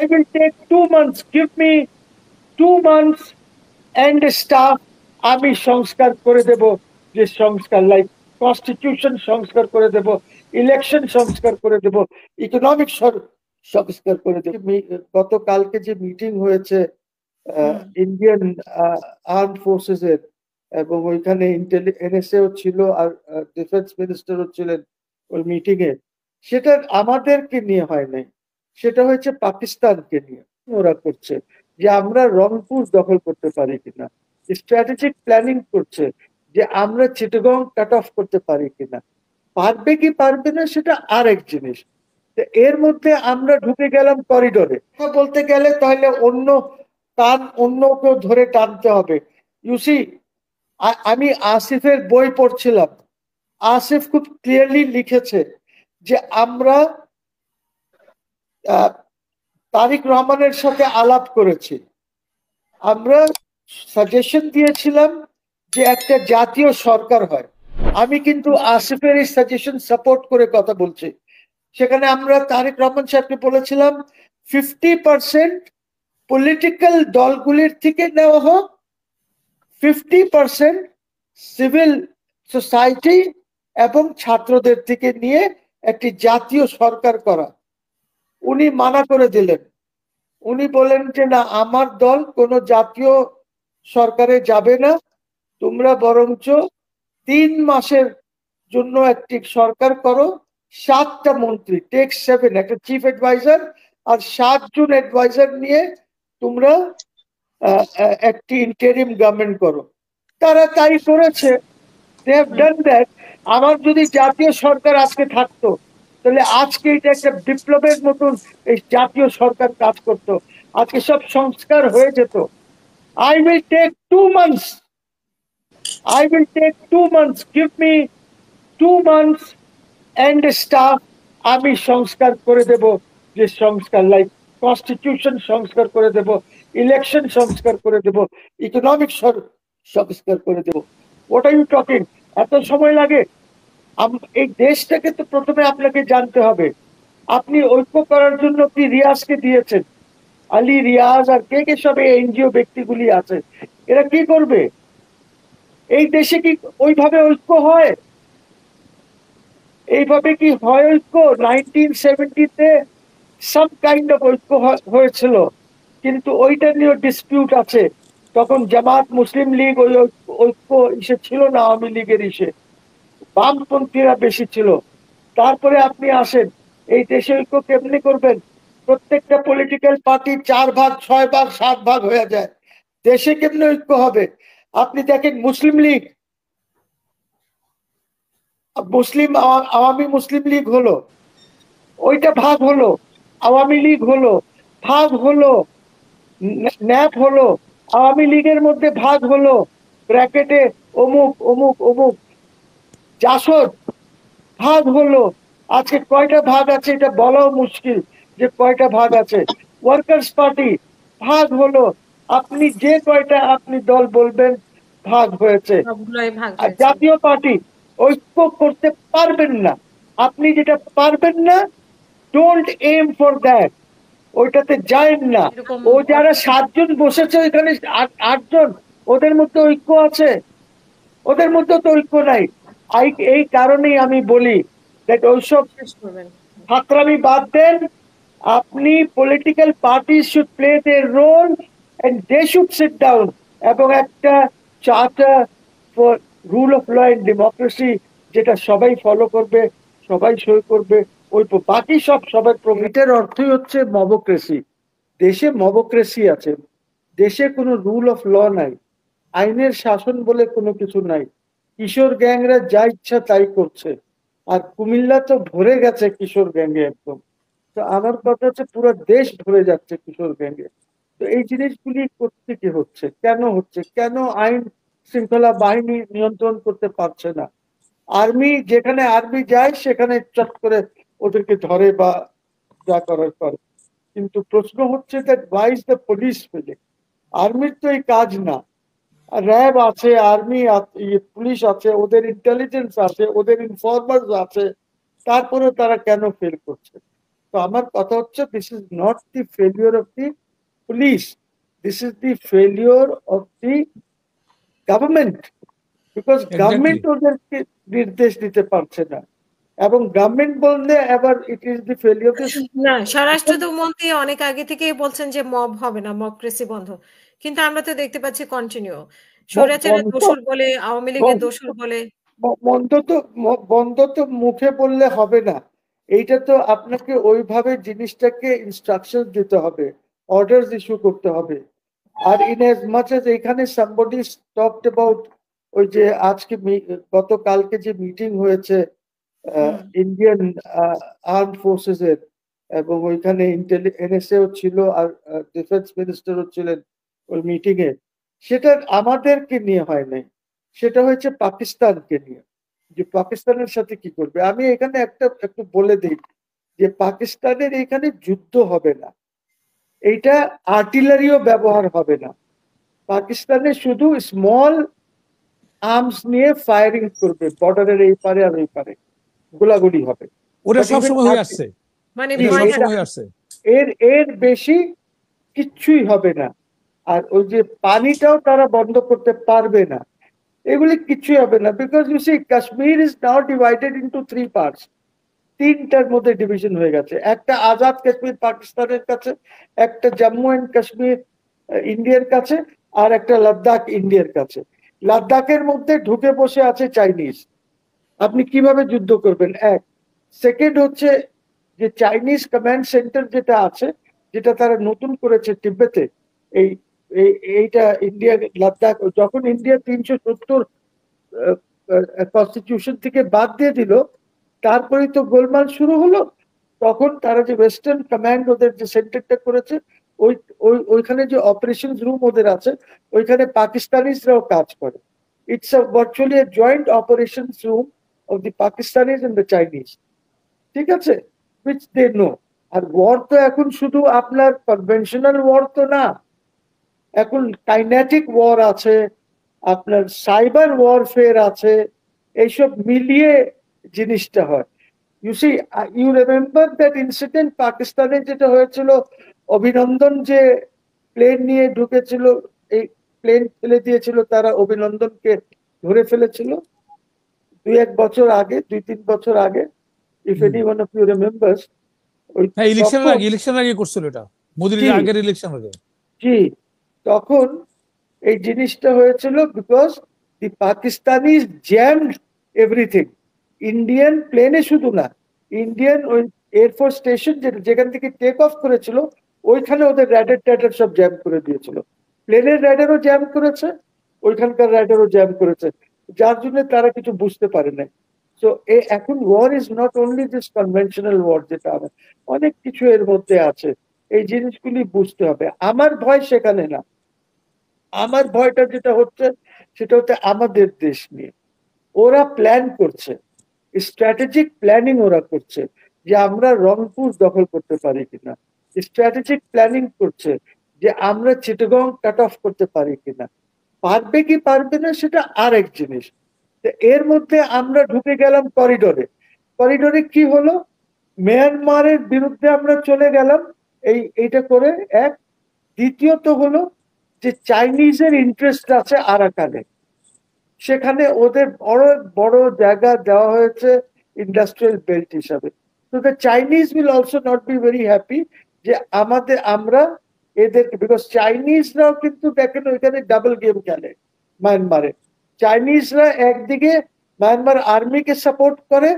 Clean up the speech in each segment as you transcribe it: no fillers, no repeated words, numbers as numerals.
I will take 2 months. Give me 2 months and staff. আমি সংস্কার করে দেব, যে সংস্কার লাইক কনস্টিটিউশন সংস্কার করে দেব, ইলেকশন সংস্কার করে দেব, ইকোনমিক সংস্কার করে দেব। গতকালকে যে মিটিং হয়েছে ইন্ডিয়ান আর্ম ফোর্সেস এর, এবং ওইখানে এনএসএও ছিল আর ডিফেন্স মিনিস্টারও ছিলেন ওই মিটিং এ, সেটা আমাদেরকে নিয়ে হয় নাই, সেটা হয়েছে পাকিস্তানকে নিয়ে। ওরা করছে যে আমরা রংপুর দখল করতে পারি কিনা, স্ট্র্যাটেজিক প্ল্যানিং করছে যে আমরা চিটাগং কাট অফ করতে পারি কিনা। পারবে কি পারবে না সেটা আরেক জিনিস। এর মধ্যে আমরা ঢুকে গেলাম করিডোরে। বলতে গেলে তাহলে অন্য অন্য কেউ ধরে টানতে হবে। ইউসি, আমি আসিফের বই পড়ছিলাম, আসিফ খুব ক্লিয়ারলি লিখেছে যে আমরা তারিক রহমানের সাথে আলাপ করেছি, আমরা সাজেশন দিয়েছিলাম যে একটা জাতীয় সরকার হয়। আমি কিন্তু আসিফের এই সাজেশন সাপোর্ট করে কথা বলছি। সেখানে আমরা তারেক রহমান সাহেবকে বলেছিলাম 50% পলিটিক্যাল দলগুলির থেকে নেওয়া হোক, 50% সিভিল সোসাইটি এবং ছাত্রদের থেকে নিয়ে একটি জাতীয় সরকার করা। উনি মানা করে দিলেন। উনি বলেন যে না, আমার দল কোনো জাতীয় সরকারে যাবে না, তোমরা বরঞ্চ 3 মাসের জন্য একটি সরকার করো, 7টা মন্ত্রী, টেক 7, একটা চিফ অ্যাডভাইজার আর 7 জন অ্যাডভাইজার নিয়ে তোমরা একটি ইন্টারিম গভর্নমেন্ট করো। তারা তাই করেছে। They have done that. আমার যদি জাতীয় সরকার আজকে থাকতো, তাহলে আজকে এটা একটা বিপ্লবের মতন এই জাতীয় সরকার কাজ করত, আজকে সব সংস্কার হয়ে যেত। I will take 2 months. I will take 2 months. Give me 2 months and staff. আমি সংস্কার করে দেব, যে সংস্কার লাইক কনস্টিটিউশন সংস্কার করে দেব, ইলেকশন সংস্কার করে দেব, ইকোনমিক সংস্কার করে দেব। What are you talking? এত সময় লাগে? এই দেশটাকে তো প্রথমে আপনাকে জানতে হবে। আপনি ঐক্য করার জন্য কি রিয়াজকে দিয়েছেন? আলী, রিয়াজ আর কে কে সব এনজিও ব্যক্তিগুলি আছে, এরা কি করবে? এই দেশে কি ওইভাবে ঐক্য হয়? এইভাবে কি হয় ঐক্য? 1970-তে সাম কাইন্ড অফ ঐক্য হয়েছিল, কিন্তু ওইটা নিয়ে ডিসপিউট আছে। তখন জামাত, মুসলিম লীগ ওই ঐক্য ইসে ছিল না, আওয়ামী লীগের ইসে বামপন্থীরা বেশি ছিল। তারপরে আপনি আসেন, এই দেশে ঐক্য কেমনি করবেন? প্রত্যেকটা পলিটিক্যাল পার্টি 4 ভাগ, 6 ভাগ, 7 ভাগ হয়ে যায়, দেশে কেমনে ঐক্য হবে? আপনি দেখেন মুসলিম লীগ, আওয়ামী মুসলিম লীগ হলো, ওইটা ভাগ হলো, আওয়ামী লীগ হলো, ভাগ হলো, ন্যাপ হলো, আওয়ামী লীগের মধ্যে ভাগ হলো, ব্র্যাকেটে অমুক অমুক অমুক, জাসদ ভাগ হলো। আজকে কয়টা ভাগ আছে এটা বলাও মুশকিল যে কয়টা ভাগ আছে। ওয়ার্কার্স পার্টি ভাগ হলো। আপনি যে কয়টা আপনি দল বলবেন ভাগ হয়েছে। আর জাতীয় পার্টি ঐক্য করতে পারবেন না। আপনি যেটা পারবেন না, ডোন্ট এম ফর দ্যাট, ওইটাতে যায়েন না। ও যারা 7 জন বসেছে ওইখানে, 8 জন, ওদের মধ্যে ঐক্য আছে? ওদের মধ্যে তো ঐক্য নাই। এই কারণেই আমি বলি ওইসব ফাতরামি বাদ দেন। আপনি political party should play their role and they should sit down, এবং একটা charter for rule of law and democracy, যেটা সবাই ফলো করবে, সবাই সই করবে, ওই বাকি সবার প্রভিটের অর্থই হচ্ছে মবক্রেসি। দেশে মবক্রেসি আছে, দেশে কোনো রুল অফ ল নাই, আইনের শাসন বলে কোনো কিছু নাই। কিশোর গ্যাংরা যা ইচ্ছা তাই করছে, আর কুমিল্লা তো ভরে গেছে কিশোর গ্যাংয়ে একদম। তো আমার কথা হচ্ছে পুরো দেশ ভরে যাচ্ছে কিশোর গ্যাংয়ে। তো এই জিনিসগুলি করতে কি হচ্ছে, কেন হচ্ছে, কেন আইন শৃঙ্খলা বাহিনী নিয়ন্ত্রণ করতে পারছে না? আর্মি, যেখানে আর্মি যায় সেখানে চট করে ওদেরকে ধরে বা যা করার করে। কিন্তু প্রশ্ন হচ্ছে that why is the police felling? আর্মির তো এই কাজ না। র্যাব আছে, আর্মি, পুলিশ আছে, ওদের ইন্টেলিজেন্স আছে, ওদের ইনফরমার্স আছে, তারপরে তারা কেন ফেল করছে? তো আমার কথা হচ্ছে, this is not the failure of the police, this is the failure of the government, because exactly. Government ওদেরকে নির্দেশ দিতে পারছে না। এবং গভর্নমেন্ট বললে আবার ইট ইজ দি ফেলিওর। না, স্বরাষ্ট্রমন্ত্রী অনেক আগে থেকেই বলছেন যে মব হবে না, মবক্রেসি বন্ধ, কিন্তু আমরা তো দেখতে পাচ্ছি কন্টিনিউ স্বৈরাচারের বন্ধ দোসর বলে, আওয়ামী লীগের দোসর বলে। বন্ধ তো বন্ধ তো মুখে বললে হবে না, এইটা তো আপনাকে ওইভাবে জিনিসটাকে ইনস্ট্রাকশন দিতে হবে, অর্ডার ইস্যু করতে হবে। আর ইন এজ মাচ এজ এখানে সামবডি টকড অ্যাবাউট ওই যে আজকে গতকালকে যে মিটিং হয়েছে ইন্ডিয়ান আর্ম ফোর্সেস এর, এবং ওইখানে এনএসএও ছিল আর ডিফেন্স মিনিস্টারও ছিলেন ওই মিটিং এ, সেটা আমাদেরকে নিয়ে হয় নাই, সেটা হয়েছে পাকিস্তানকে নিয়ে, যে পাকিস্তানের সাথে কি করবে। আমি এখানে একটু বলে দিই যে পাকিস্তানের এখানে যুদ্ধ হবে না, এইটা আর্টিলারিও ব্যবহার হবে না, পাকিস্তানে শুধু স্মল আর্মস নিয়ে ফায়ারিং করবে, বর্ডারের এই পারে আর ওই পারে গোলাগুলি হবে। ওটা But সব even সময় হয়ে আসছে, মানে জি, এটা সব ভয়টা সময় হয়ে আসছে। এর বেশি কিচ্ছুই হবে না। আর ওই যে পানিটাও তারা বন্ধ করতে পারবে না, এগুলি কিচ্ছুই হবে না, because you see Kashmir is now divided into 3 parts, তিনটার মধ্যে ডিভিশন হয়ে গেছে, একটা আজাদ কাশ্মীর পাকিস্তানের কাছে, একটা জম্মু এন্ড কাশ্মীর ইন্ডিয়ার কাছে, আর একটা লাদাখ ইন্ডিয়ার কাছে। লাদাখের মধ্যে ঢুকে বসে আছে চাইনিজ, আপনি কিভাবে যুদ্ধ করবেন? এক। সেকেন্ড হচ্ছে যে চাইনিজ কমান্ড সেন্টার যেটা আছে, যেটা তারা নতুন করেছে তিব্বতে, এই এইটা ইন্ডিয়া লাদাখ, যখন ইন্ডিয়া 370 কনস্টিটিউশন থেকে বাদ দিয়ে দিল, তারপরেই তো গোলমাল শুরু হলো। তখন তারা যে ওয়েস্টার্ন কমান্ড ওদের যে সেন্টারটা করেছে, ওই ওইখানে যে অপারেশন রুম ওদের আছে, ওইখানে পাকিস্তানিজরাও কাজ করে। It's virtually joint operation room of the Pakistanis and the Chinese, ঠিক আছে, উইচ দে নো। আর ওয়ার তো এখন শুধু আপনার কনভেনশনাল ওয়ার তো না, এখন কাইনেটিক ওয়ার আছে, আপনার সাইবার ওয়ারফেয়ার আছে, এইসব মিলিয়ে জিনিসটা হয়। You see, you remember that incident পাকিস্তানে যেটা হয়েছিল, অভিনন্দন যে প্লেন নিয়ে ঢুকেছিল, এই প্লেন ফেলে দিয়েছিল তারা, অভিনন্দনকে ধরে ফেলেছিল 2-1 বছর আগে, 2-3 বছর আগে, if any one of you remembers. ওই হ্যাঁ, ইলেকশনের তখন, আগে, ইলেকশনের আগে করছিল এটা, মোদির জি আগের ইলেকশন আগে। জি, তখন এই জিনিসটা হয়েছিল because the Pakistanis জ্যামড everything. Indian প্লেনে শুধু না, ইন্ডিয়ান ওই এয়ারফোর্স স্টেশন যেখান থেকে টেক অফ করেছিল, ওইখানে ওদের র্যাডার ট্যাডার সব জ্যাম করে দিয়েছিল, প্লেনের র্যাডারও জ্যাম করেছে, ওইখানকার র্যাডারও জ্যাম করেছে, যার জন্য তারা কিছু বুঝতে পারে না। তো এখন war is not only this conventional war, যেটা অনেক কিছু এর মধ্যে আছে, এই জিনিসগুলি বুঝতে হবে। আমার ভয় সেখানে না, আমার ভয়টা যেটা হচ্ছে সেটা হচ্ছে আমাদের দেশ নিয়ে। ওরা প্ল্যান করছে, স্ট্র্যাটেজিক প্ল্যানিং ওরা করছে যে আমরা রংপুর দখল করতে পারি কিনা, স্ট্র্যাটেজিক প্ল্যানিং করছে যে আমরা চিটাগং কাট অফ করতে পারি কিনা। পারবে কি পারবে না সেটা আরেক জিনিস। তো এর মধ্যে আমরা ঢুকে গেলাম করিডোরে। করিডোরে কি হলো, মিয়ানমারের বিরুদ্ধে আমরা চলে গেলাম এইটা করে, এক। দ্বিতীয়ত হলো যে চাইনিজের ইন্টারেস্ট আছে আরাকানে, সেখানে ওদের বড় বড় জায়গা দেওয়া হয়েছে ইন্ডাস্ট্রিয়াল বেল্ট হিসাবে। তো the Chinese will also not be very happy যে আমরা এদেরকে, বিকজ চাইনিজরাও কিন্তু দেখেন ওইখানে ডাবল গেম খেলে মায়ানমারে। চাইনিজরা একদিকে মায়ানমার আর্মিকে সাপোর্ট করে,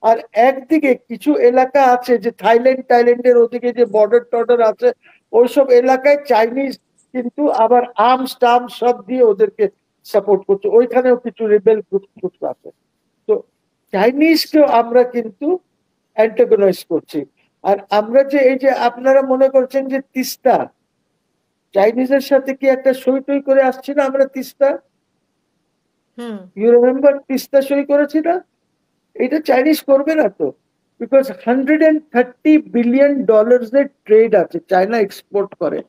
আর একদিকে কিছু এলাকা আছে যে থাইল্যান্ডের ওদিকে যে বর্ডার টর্ডার আছে, ওইসব এলাকায় চাইনিজ কিন্তু আবার আর্মস টার্মস সব দিয়ে ওদেরকে সাপোর্ট করছে, ওইখানেও কিছু রিবেল গ্রুপ আছে। তো চাইনিজকেও আমরা কিন্তু অ্যান্টাগনাইজ করছি। আর আমরা যে এই যে আপনারা মনে করছেন যে তিস্তা, চাইনিজের সাথে কি একটা সই টই করে আসছি না আমরা তিস্তা, ইউ রিমেম্বার তিস্তা সই করেছি না? এটা চাইনিজ করবে না তো, বিকজ $130 বিলিয়ন এর ট্রেড আছে, চায়না এক্সপোর্ট করে।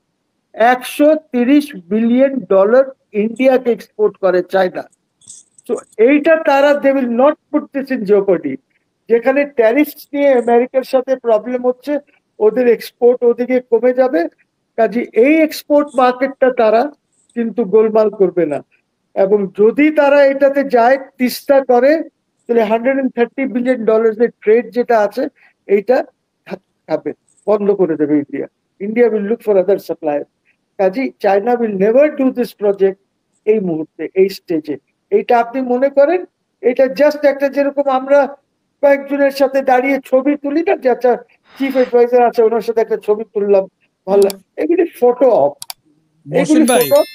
$130 বিলিয়ন ইন্ডিয়াকে এক্সপোর্ট করে চায়না। তো এইটা তারা they will not put this in jeopardy. যেখানে ট্যারিফস নিয়ে আমেরিকার সাথে প্রবলেম হচ্ছে, ওদের এক্সপোর্ট ওদিকে কমে যাবে। কাজে এই এক্সপোর্ট মার্কেটটা তারা কিন্তু গোলমাল করবে না। এবং যদি তারা এটাতে যায়, তিস্তা করে, তাহলে $130 বিলিয়ন এর ট্রেড যেটা আছে এইটা খাবে, বন্ধ করে দেবে India. India will look for other supplier. Kazi China will never do this project এই মুহূর্তে, এই স্টেজে। এইটা আপনি মনে করেন এটা জাস্ট একটা, যেরকম আমরা কয়েকজনের সাথে দাঁড়িয়ে ছবি তুলি না, যে একটা চিফ অ্যাডভাইজার আছে ওনার সাথে একটা ছবি তুললাম, ভালো, এগুলি ফটো অফ, মহসিন এগুলি ভাই, ফটো অফ।